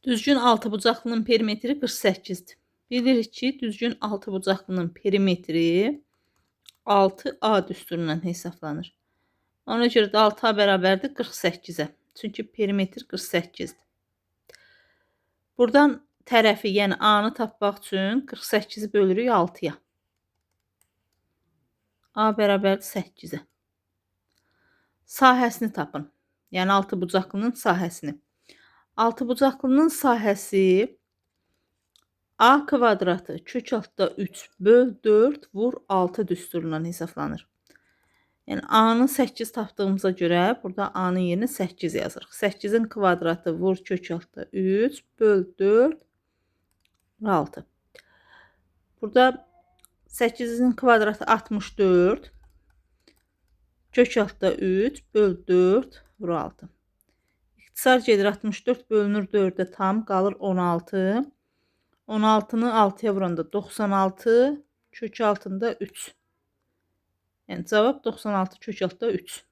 Düzgün altıbucaqlının perimetri 48'dir. Bilirik ki, düzgün altıbucaqlının perimetri 6A düsturundan hesablanır. Ona görə də 6A bərabərdir 48-ə. Çünki perimetr 48-dir. Buradan tərəfi, yəni A-nı tapmaq üçün 48-i bölürük 6-ya. A bərabərdir 8-ə. Sahəsini tapın. Yəni altıbucaqlının sahəsini. Altıbucaqlının sahəsi A kvadratı kök altda 3 böl 4 vur 6 düsturundan hesablanır. Yəni A-nı 8 tapdığımıza görə burada A-nın yerinə 8 yazırıq. 8-in kvadratı vur kök altda 3 böl 4 vur 6. Burada 8-in kvadratı 64 kök altda 3 böl 4 vur 6. İxtisar gedir 64 bölünür 4-ə tam qalır 16. 16-nı 6-ya vuranda 96 kök altında 3. Yəni cavab 96 kök altda 3.